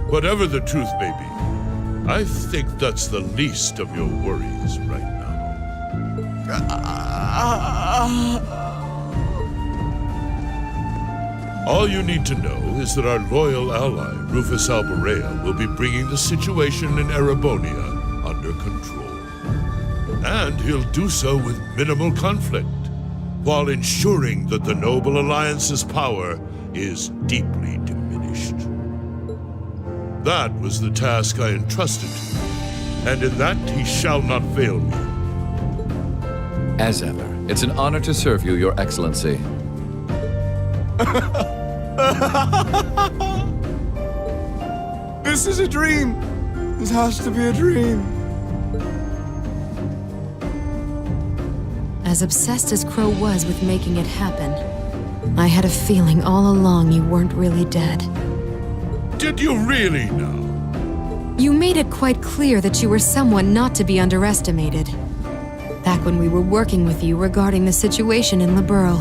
Whatever the truth may be, I think that's the least of your worries right now. All you need to know is that our loyal ally, Rufus Alborea, will be bringing the situation in Erebonia under control. And he'll do so with minimal conflict, while ensuring that the Noble Alliance's power is deeply diminished. That was the task I entrusted to him, and in that he shall not fail me. As ever, it's an honor to serve you, Your Excellency. This is a dream. This has to be a dream. As obsessed as Crow was with making it happen, I had a feeling all along you weren't really dead. Did you really now? You made it quite clear that you were someone not to be underestimated. Back when we were working with you regarding the situation in Liberl.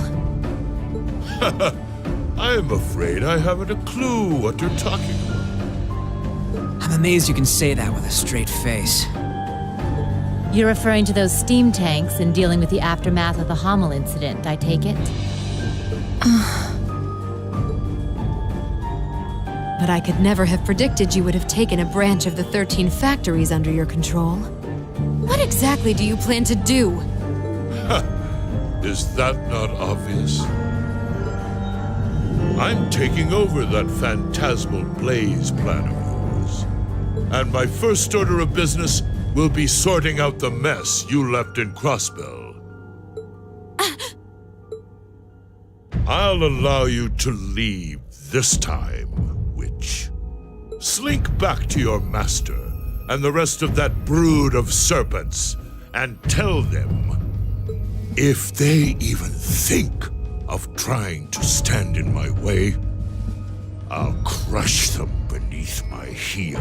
I'm afraid I haven't a clue what you're talking about. I'm amazed you can say that with a straight face. You're referring to those steam tanks and dealing with the aftermath of the Hamel incident, I take it? But I could never have predicted you would have taken a branch of the 13 factories under your control. What exactly do you plan to do? Is that not obvious? I'm taking over that phantasmal blaze plan of yours. And my first order of business will be sorting out the mess you left in Crossbell. I'll allow you to leave this time, witch. Slink back to your master and the rest of that brood of serpents and tell them, if they even think of trying to stand in my way, I'll crush them beneath my heel.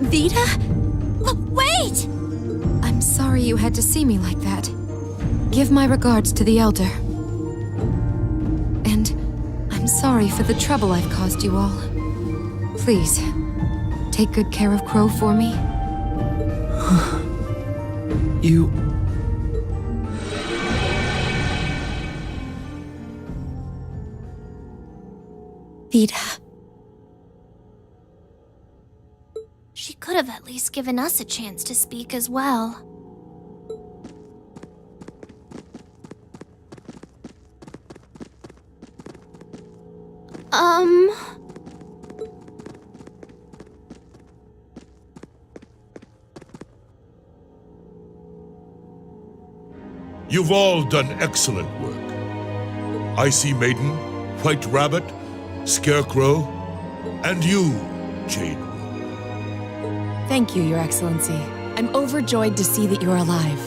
Vita? Wait! I'm sorry you had to see me like that. Give my regards to the Elder. And I'm sorry for the trouble I've caused you all. Please, take good care of Crow for me. You... Vita. She could have at least given us a chance to speak as well. You've all done excellent work. Icy Maiden, White Rabbit, Scarecrow, and you, Jade. Thank you, Your Excellency. I'm overjoyed to see that you're alive.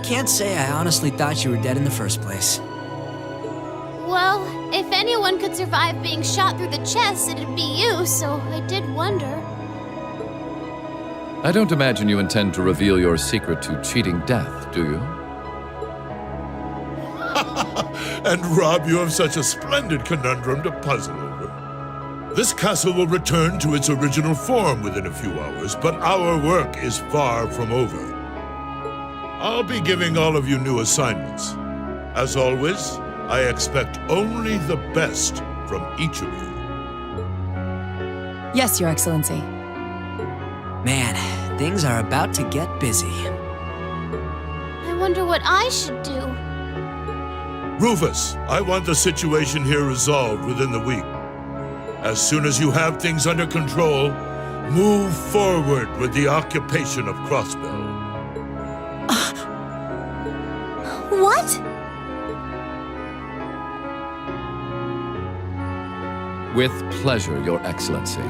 Can't say I honestly thought you were dead in the first place. Well, if anyone could survive being shot through the chest, it'd be you, so I did wonder. I don't imagine you intend to reveal your secret to cheating death, do you? And rob you of such a splendid conundrum to puzzle over. This castle will return to its original form within a few hours, but our work is far from over. I'll be giving all of you new assignments. As always, I expect only the best from each of you. Yes, Your Excellency. Man, things are about to get busy. I wonder what I should do. Rufus, I want the situation here resolved within the week. As soon as you have things under control, move forward with the occupation of Crossbell. What? With pleasure, Your Excellency.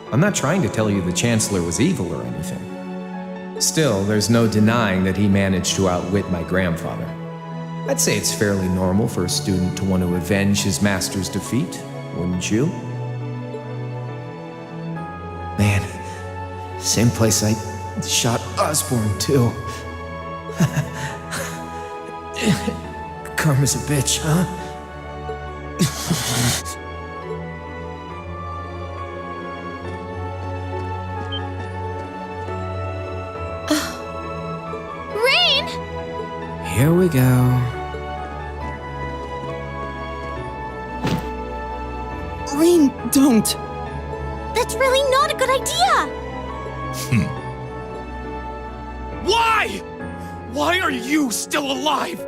I'm not trying to tell you the Chancellor was evil or anything. Still, there's no denying that he managed to outwit my grandfather. I'd say it's fairly normal for a student to want to avenge his master's defeat, wouldn't you? Man, same place I shot Osborne, too. Karma's a bitch, huh? Here we go. Rain, don't! That's really not a good idea! Why? Why are you still alive?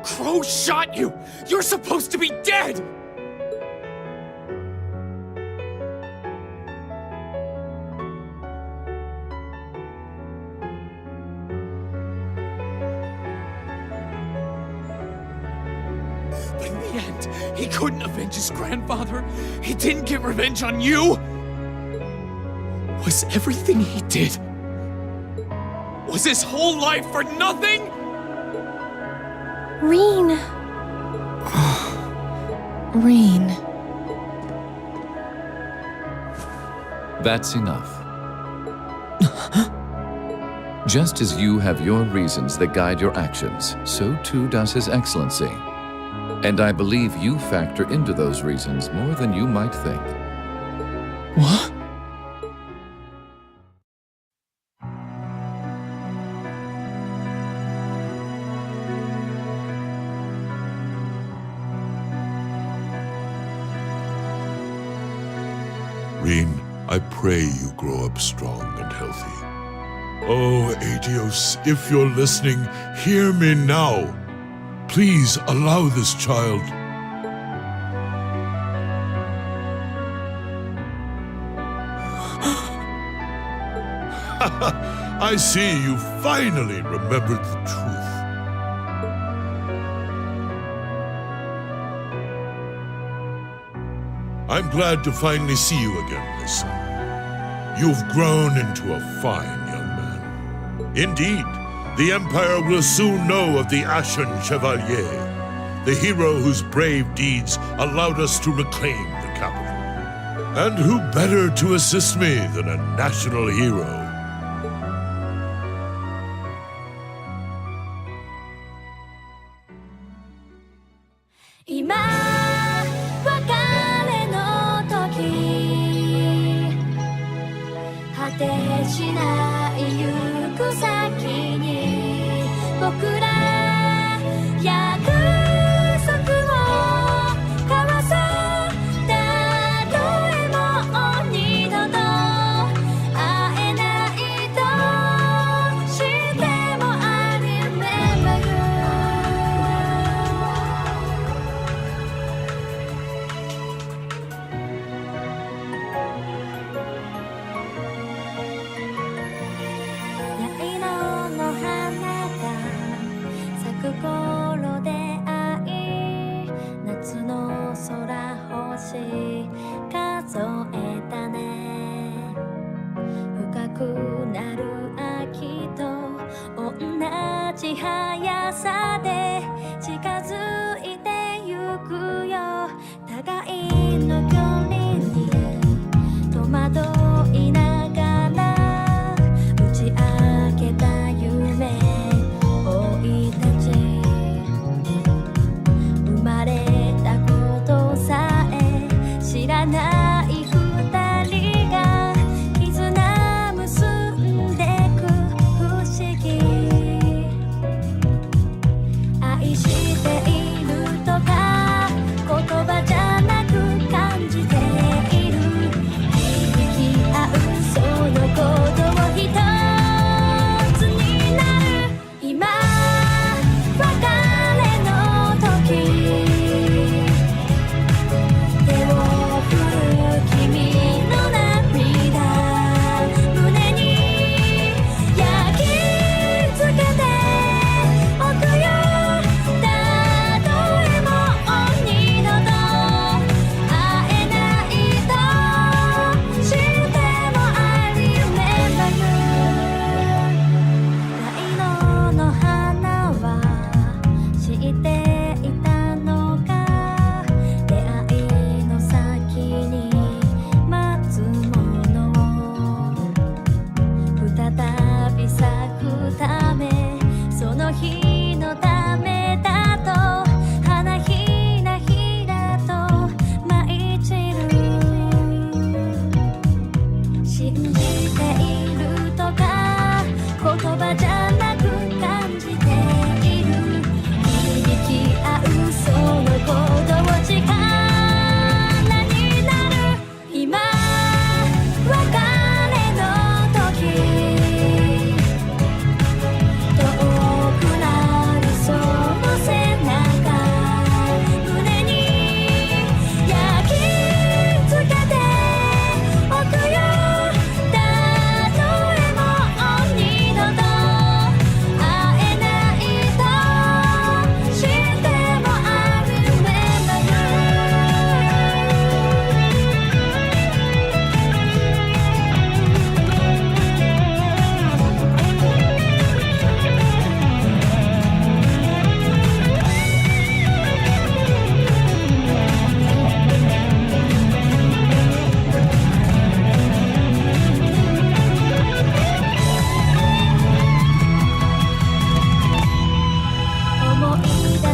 Crow shot you! You're supposed to be dead! He couldn't avenge his grandfather. He didn't get revenge on you. Was everything he did? Was his whole life for nothing? Reen. Reen. That's enough. Just as you have your reasons that guide your actions, so too does His Excellency. And I believe you factor into those reasons more than you might think. What? Reen, I pray you grow up strong and healthy. Oh, Adios, if you're listening, hear me now. Please allow this child. I see you finally remembered the truth. I'm glad to finally see you again, my son. You've grown into a fine young man. Indeed, the Empire will soon know of the Ashen Chevalier, the hero whose brave deeds allowed us to reclaim the capital. And who better to assist me than a national hero?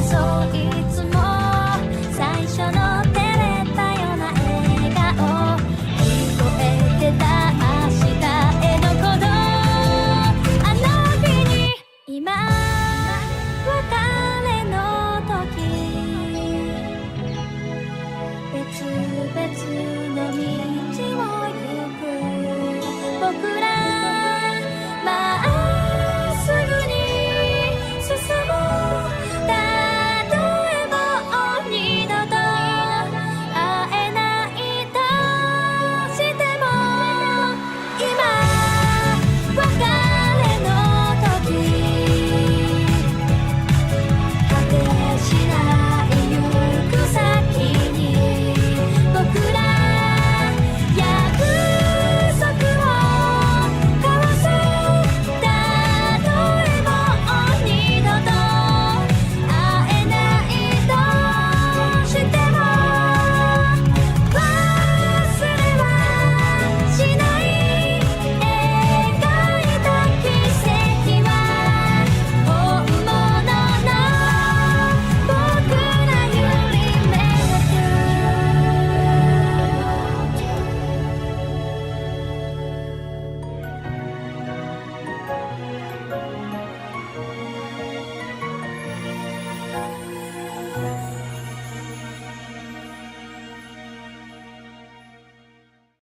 そういつも最初の照れたような笑顔聞こえてた明日への鼓動あの日に今別れの時別々の道を行く僕ら